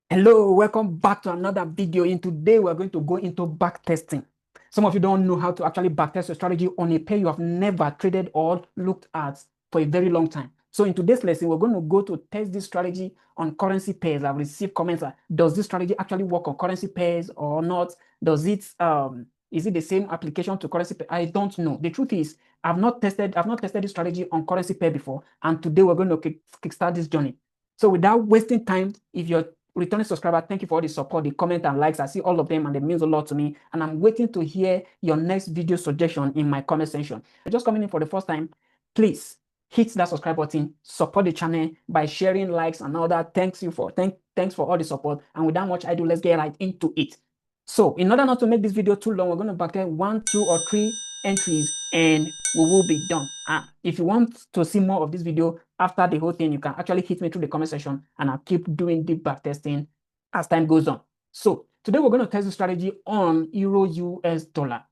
Hello, welcome back to another video. In today, we're going to go into back testing. Some of you don't know how to actually backtest a strategy on a pair you have never traded or looked at for a very long time. So in today's lesson, we're going to go to test this strategy on currency pairs. I've received comments like, does this strategy actually work on currency pairs or not? Is it the same application to currency pair? I don't know. The truth is, I've not tested this strategy on currency pair before, and today we're going to kickstart this journey. So without wasting time, if you're returning subscriber, thank you for all the support, the comment and likes. I see all of them and it means a lot to me. And I'm waiting to hear your next video suggestion in my comment section. If you're just coming in for the first time, please hit that subscribe button, support the channel by sharing, likes, and all that. Thanks for all the support. And without much ado, let's get right into it. So in order not to make this video too long, we're going to backtest 1, 2, or 3 entries and we will be done. If you want to see more of this video after the whole thing, you can actually hit me through the comment section and I'll keep doing deep backtesting as time goes on. So today we're going to test the strategy on Euro US dollar.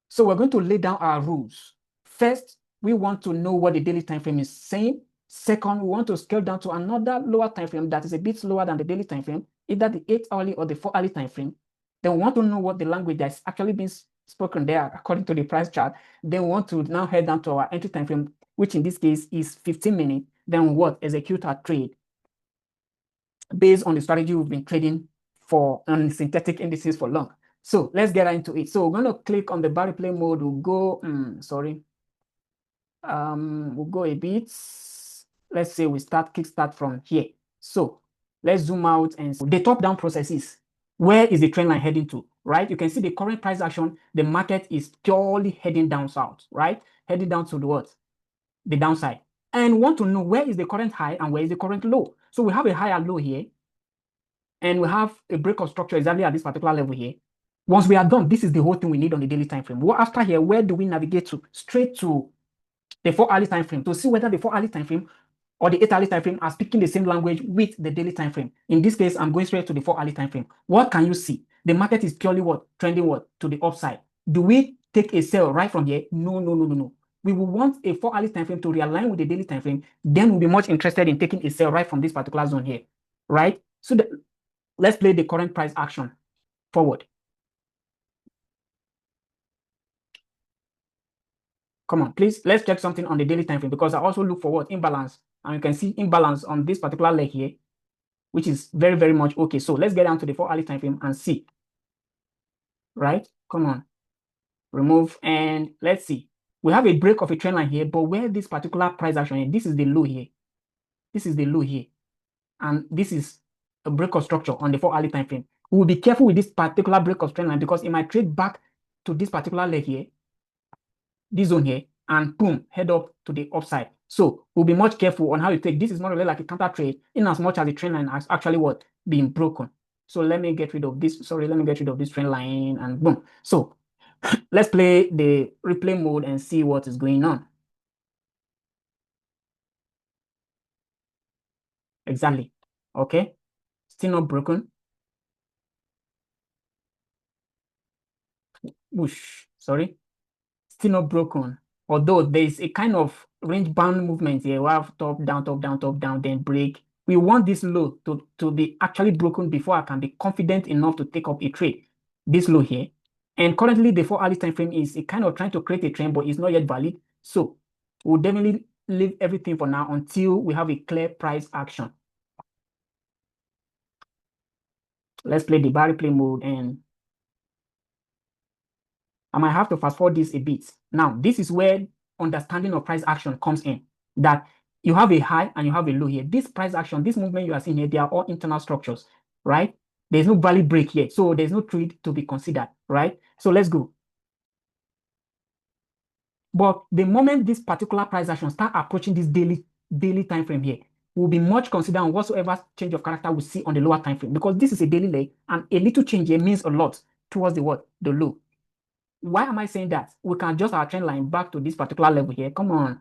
So we're going to lay down our rules. First, we want to know what the daily time frame is saying. Second, we want to scale down to another lower time frame that is a bit slower than the daily time frame, either the 8-hourly or the 4-hourly time frame. Then we want to know what the language that's actually being spoken there according to the price chart. Then we want to now head down to our entry time frame, which in this case is 15 minutes. Then what? Execute our trade based on the strategy we've been trading for on synthetic indices for long. So let's get into it. So we're going to click on the bar replay mode. We'll go, we'll go a bit. Let's say we kickstart from here. So let's zoom out and see the top-down processes. Where is the trend line heading to, right? You can see the current price action. The market is purely heading down south, right? Heading down to the what? The downside. And want to know where is the current high and where is the current low. So we have a high and low here. And we have a break of structure exactly at this particular level here. Once we are done, this is the whole thing we need on the daily time frame. Well, after here, where do we navigate to? Straight to the 4-hourly time frame to see whether the 4-hourly time frame or the 8-hourly time frame are speaking the same language with the daily time frame. In this case, I'm going straight to the 4-hourly time frame. What can you see? The market is purely what? Trending what? To the upside. Do we take a sell right from here? No. We will want a 4-hourly time frame to realign with the daily time frame. Then we'll be much interested in taking a sell right from this particular zone here, right? So let's play the current price action forward. Come on, please, let's check something on the daily time frame because I also look for what? Imbalance. And you can see imbalance on this particular leg here, which is very, very much okay. So let's get down to the 4-hourly time frame and see. Right? Come on. Remove and let's see. We have a break of a trend line here, but where this particular price action here, this is the low here. This is the low here. And this is a break of structure on the 4-hourly time frame. We will be careful with this particular break of trend line because it might trade back to this particular leg here, this zone here, and boom, head up to the upside. So we'll be much careful on how you take. This is more or less like a counter trade in as much as the trend line has actually what? Been broken. So let me get rid of this. Sorry, let me get rid of this trend line and boom. So let's play the replay mode and see what is going on. Exactly. Okay. Still not broken. Whoosh. Sorry. Still not broken. Although there's a kind of range bound movement here. We have top, down, top, down, top, down, then break. We want this low to be actually broken before I can be confident enough to take up a trade. This low here. And currently the 4-hourly time frame is a kind of trying to create a trend, but it's not yet valid. So we'll definitely leave everything for now until we have a clear price action. Let's play the bar replay mode and I might have to fast forward this a bit. Now, this is where understanding of price action comes in, that you have a high and you have a low here. This price action, this movement you are seeing here, they are all internal structures, right? There's no valid break here, so there's no trade to be considered, right? So let's go. But the moment this particular price action start approaching this daily time frame here, we'll be much considered on whatsoever change of character we see on the lower time frame, because this is a daily leg and a little change here means a lot towards the what? The low. Why am I saying that? We can adjust our trend line back to this particular level here. Come on.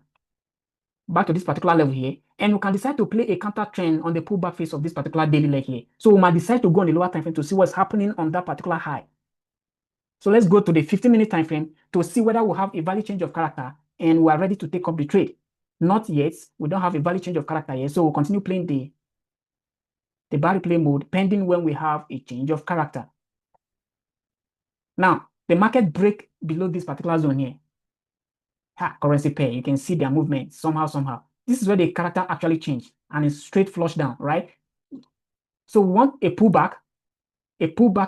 Back to this particular level here. And we can decide to play a counter trend on the pullback phase of this particular daily leg here. So we might decide to go on the lower time frame to see what's happening on that particular high. So let's go to the 15-minute time frame to see whether we have a valid change of character and we are ready to take up the trade. Not yet. We don't have a valid change of character yet. So we'll continue playing the the bar replay mode pending when we have a change of character. Now, the market break below this particular zone here. Currency pair, you can see their movement somehow. This is where the character actually changed and it's straight flush down, right? So we want a pullback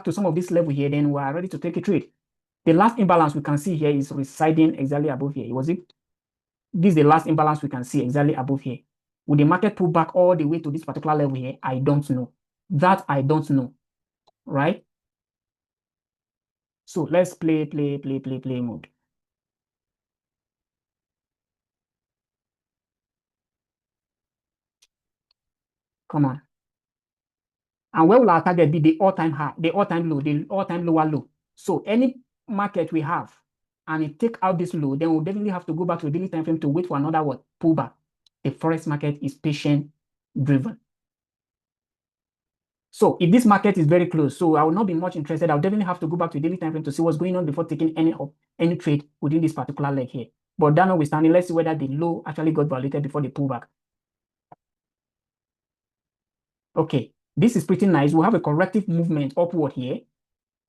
to some of this level here, then we are ready to take a trade. The last imbalance we can see here is residing exactly above here. Was it? This is the last imbalance we can see exactly above here. Will the market pull back all the way to this particular level here? I don't know. That I don't know, right? So let's play mode. Come on. And where will our target be? The all-time high, the all-time low, the all-time lower low. So any market we have, and it take out this low, then we'll definitely have to go back to the daily time frame to wait for another what? Pullback. The forex market is patient driven. So if this market is very close, so I will not be much interested. I'll definitely have to go back to the daily time frame to see what's going on before taking any trade within this particular leg here. But that notwithstanding, let's see whether the low actually got violated before the pullback. Okay, this is pretty nice. We have a corrective movement upward here.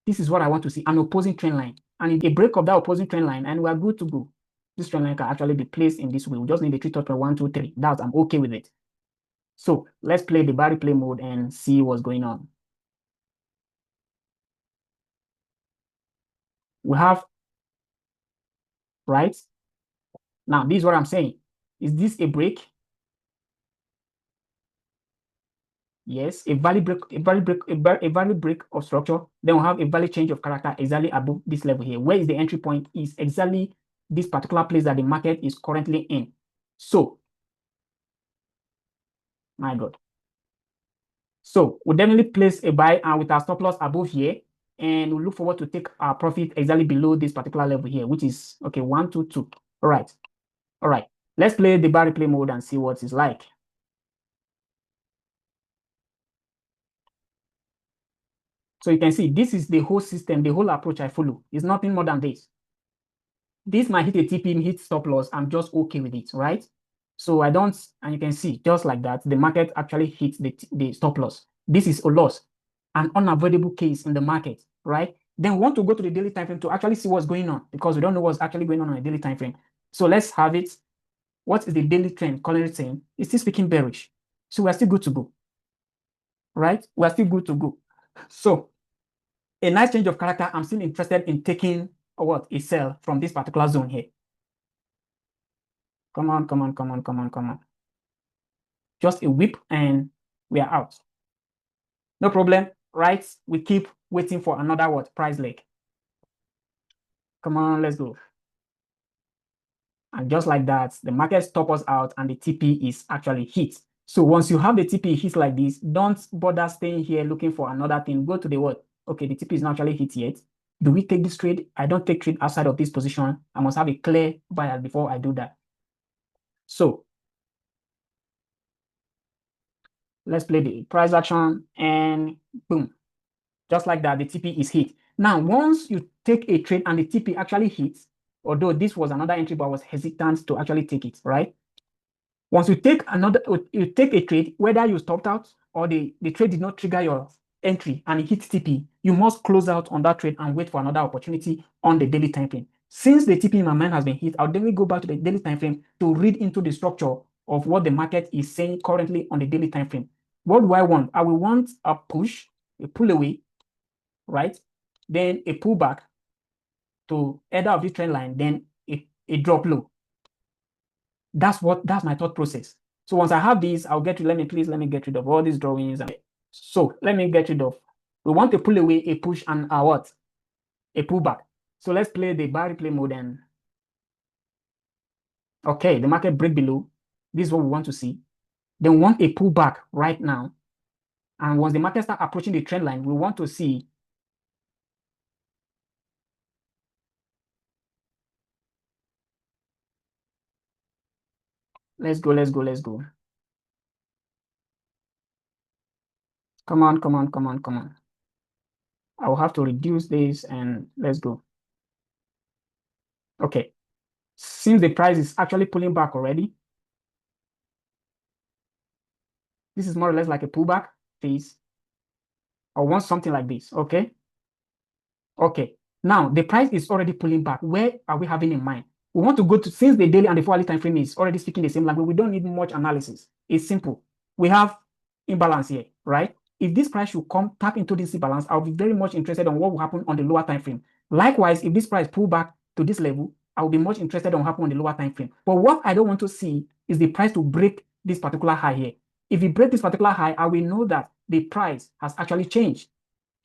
This is what I want to see, an opposing trend line. And in a break of that opposing trend line, and we are good to go. This trend line can actually be placed in this way. We just need a 3 1 2 3. That's I'm okay with it. So let's play the bar replay mode and see what's going on. We have, right? Now, this is what I'm saying. Is this a break? Yes, a valid break of structure. Then we'll have a valid change of character exactly above this level here. Where is the entry point? Is exactly this particular place that the market is currently in. So, my God. So we'll definitely place a buy and with our stop loss above here, and we'll look forward to take our profit exactly below this particular level here, which is okay, 1 2 2. All right. Let's play the bar replay mode and see what it's like. So you can see this is the whole system, the whole approach I follow. It's nothing more than this. This might hit a TP, hit stop loss. I'm just okay with it, right? So I don't, and you can see just like that, the market actually hits the stop loss. This is a loss, an unavoidable case in the market, right? Then we want to go to the daily time frame to actually see what's going on because we don't know what's actually going on a daily time frame. So let's have it. What is the daily trend currently saying? It's still speaking bearish. So we're still good to go, right? We're still good to go. So a nice change of character. I'm still interested in taking a sell from this particular zone here. Come on. Just a whip and we are out. No problem, right? We keep waiting for another price leg. Come on, let's go. And just like that, the market stop us out and the TP is actually hit. So once you have the TP hit like this, don't bother staying here looking for another thing. Go to the what? Okay, the TP is not actually hit yet. Do we take this trade? I don't take trade outside of this position. I must have a clear bias before I do that. So let's play the price action and boom. Just like that, the TP is hit. Now, once you take a trade and the TP actually hits, although this was another entry, but I was hesitant to actually take it, right? Once you take a trade, whether you stopped out or the trade did not trigger your entry and it hits TP, you must close out on that trade and wait for another opportunity on the daily time frame. Since the TP in my mind has been hit, I'll definitely go back to the daily time frame to read into the structure of what the market is saying currently on the daily time frame. What do I want? I will want a push, a pull away, right? Then a pullback to either of this trend line, then a drop low. That's my thought process. So once I have these, I'll let me get rid of all these drawings. So let me get rid of, we want to pull away, a push, and a what? A pullback. So let's play the bar replay mode and okay, the market break below. This is what we want to see. Then we want a pullback right now. And once the market start approaching the trend line, we want to see let's go. Come on. I will have to reduce this and let's go. Okay. Since the price is actually pulling back already, this is more or less like a pullback. phase. I want something like this, okay? Okay. Now, the price is already pulling back. Where are we having in mind? We want to go to, since the daily and the 4-hourly time frame is already speaking the same language, we don't need much analysis. It's simple. We have imbalance here, right? If this price should come tap into this imbalance, I'll be very much interested on what will happen on the lower time frame. Likewise, if this price pull back to this level, I will be much interested on what happen on the lower time frame. But what I don't want to see is the price to break this particular high here. If it breaks this particular high, I will know that the price has actually changed.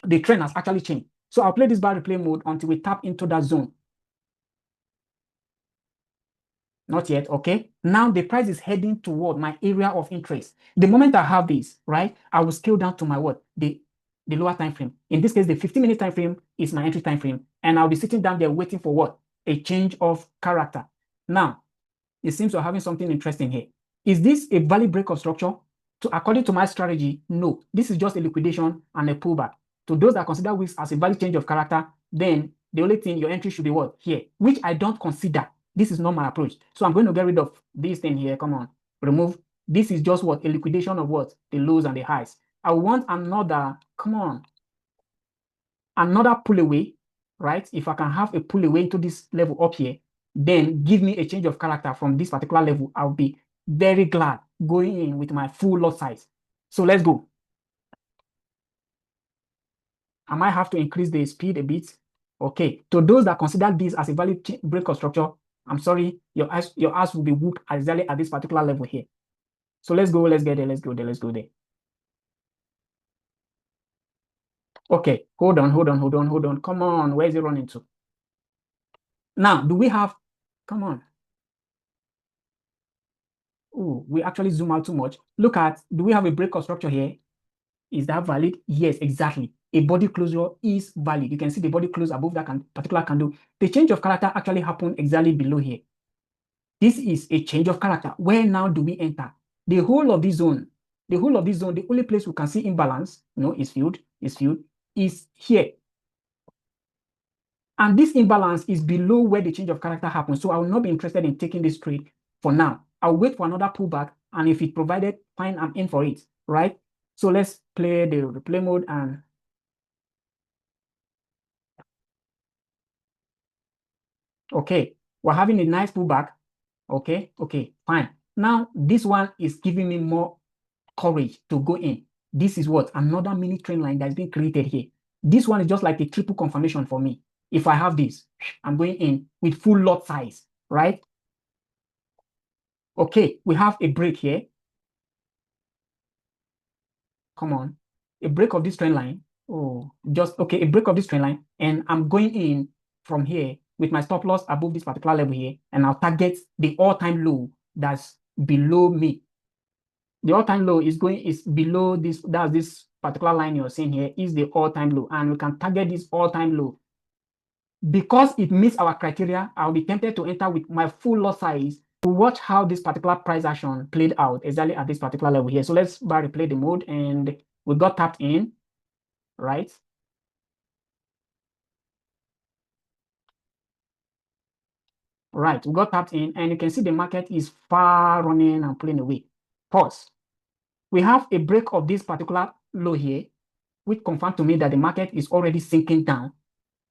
The trend has actually changed. So I'll play this bar replay mode until we tap into that zone. Not yet, okay? Now the price is heading toward my area of interest. The moment I have this, right, I will scale down to my what? The lower time frame. In this case, the 15-minute time frame is my entry time frame. And I'll be sitting down there waiting for what? A change of character. Now, it seems we're having something interesting here. Is this a valid break of structure? According to my strategy, no. This is just a liquidation and a pullback. To those that consider wicks as a valid change of character, then the only thing, your entry should be what? Here, which I don't consider. This is not my approach. So I'm going to get rid of this thing here. Come on, remove. This is just what? A liquidation of what? The lows and the highs. I want another, come on, another pull away, right? If I can have a pull away into this level up here, then give me a change of character from this particular level. I'll be very glad going in with my full lot size. So let's go. I might have to increase the speed a bit. Okay, to those that consider this as a valid break of structure, I'm sorry, your ass will be whooped exactly at this particular level here. So let's go, let's get there, let's go there, let's go there. Okay, hold on. Come on, where is it running to? Now, do we have, come on. Oh, we actually zoom out too much. Look at, do we have a break of structure here? Is that valid? Yes, exactly. A body closure is valid. You can see the body close above that particular candle. The change of character actually happened exactly below here. This is a change of character. Where now do we enter? The whole of this zone, the only place we can see imbalance, is filled, is here. And this imbalance is below where the change of character happens. So I will not be interested in taking this trade for now. I'll wait for another pullback. And if it provided, fine, I'm in for it, right? So let's play the replay mode and okay, we're having a nice pullback. Okay, fine. Now, this one is giving me more courage to go in. This is what? Another mini trend line that's been created here. This one is just like a triple confirmation for me. If I have this, I'm going in with full lot size, right? Okay, we have a break here. Come on. A break of this trend line. Oh, okay, a break of this trend line. And I'm going in from here with my stop loss above this particular level here. And I'll target the all-time low that's below me. The all-time low is below this. That's this particular line you're seeing here is the all-time low. And we can target this all-time low. Because it meets our criteria, I'll be tempted to enter with my full lot size to watch how this particular price action played out exactly at this particular level here. So let's replay the mode, and we got tapped in, right? Right, we got tapped in, and you can see the market is far running and pulling away. Pause. We have a break of this particular low here, which confirmed to me that the market is already sinking down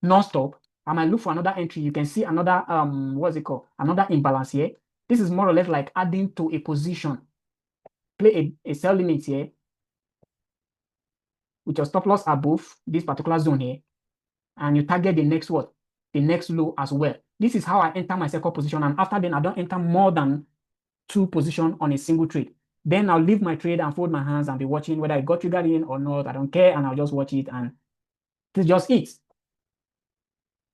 non-stop. I might look for another entry. You can see another, what's it called? Another imbalance here. This is more or less like adding to a position. Play a sell limit here with your stop loss above this particular zone here. And you target the next what? The next low as well. This is how I enter my second position. And after then, I don't enter more than 2 positions on a single trade. Then I'll leave my trade and fold my hands and be watching whether it got triggered in or not. I don't care. And I'll just watch it. And this is just it.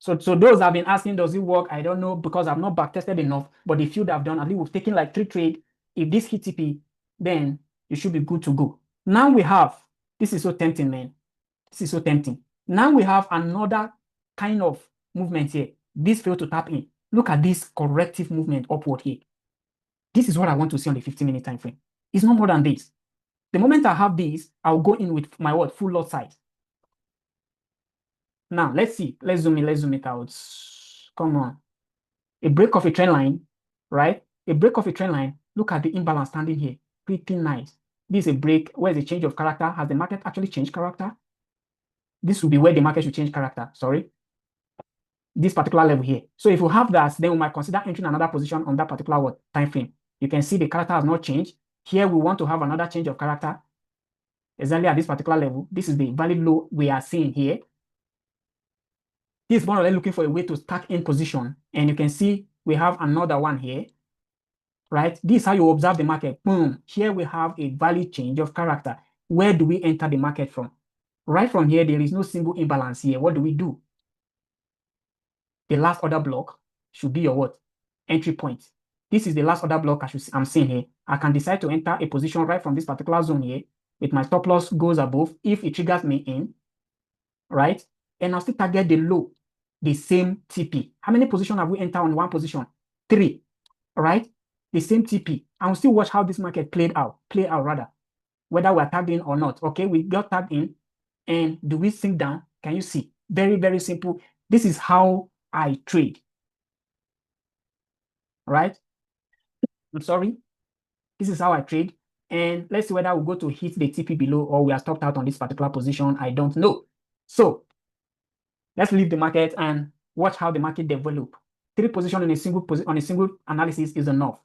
So those have been asking, does it work? I don't know because I've not backtested enough. But the few that I've done, at least we've taken like 3 trades. If this hit TP, then you should be good to go. Now we have, this is so tempting, man. This is so tempting. Now we have another kind of movement here. This failed to tap in. Look at this corrective movement upward here. This is what I want to see on the 15-minute time frame. It's not more than this. The moment I have this, I'll go in with my what? Full lot size. Now, let's see. Let's zoom it out. Come on. A break of a trend line, right? A break of a trend line. Look at the imbalance standing here. Pretty nice. This is a break. Where is a change of character? Has the market actually changed character? This will be where the market should change character. Sorry. This particular level here. So if you have that, then we might consider entering another position on that particular time frame. You can see the character has not changed. Here we want to have another change of character exactly at this particular level. This is the valid low we are seeing here. This is more or less looking for a way to start in position. And you can see we have another one here, right? This is how you observe the market. Boom. Here we have a valid change of character. Where do we enter the market from? Right from here, there is no single imbalance here. What do we do? The last order block should be your what? Entry point. This is the last order block I'm seeing here. I can decide to enter a position right from this particular zone here with my stop loss goes above if it triggers me in, right? And I'll still target the low, the same TP. How many positions have we entered on one position? 3, right? The same TP. And we'll still watch how this market play out rather, whether we're tagged in or not. Okay, we got tagged in. And do we sink down? Can you see? Very, very simple. This is how I trade, right? I'm sorry. This is how I trade. And let's see whether we'll go to hit the TP below or we are stopped out on this particular position. I don't know. So let's leave the market and watch how the market develop. 3 positions on a single analysis is enough.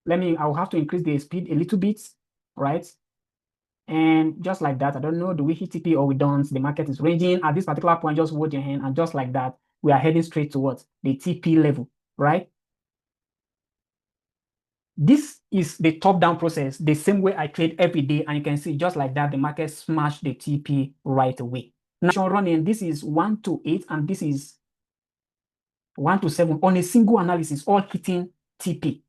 I'll have to increase the speed a little bit, right? And just like that, I don't know, do we hit TP or we don't? The market is ranging at this particular point. Just hold your hand, and just like that, we are heading straight towards the TP level, right? This is the top-down process, the same way I trade every day, and you can see just like that, the market smashed the TP right away. Now, running, this is 1 to 8, and this is 1 to 7 on a single analysis, all hitting TP.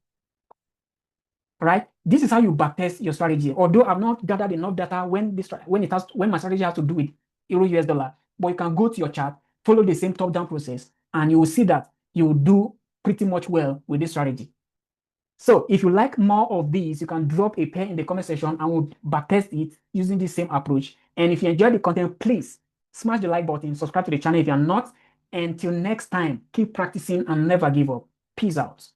Right? This is how you backtest your strategy. Although I've not gathered enough data when my strategy has to do with Euro US dollar, but you can go to your chart, follow the same top-down process, and you will see that you will do pretty much well with this strategy. So if you like more of these, you can drop a pair in the comment section and we'll backtest it using the same approach. And if you enjoy the content, please smash the like button, subscribe to the channel if you're not. Until next time, keep practicing and never give up. Peace out.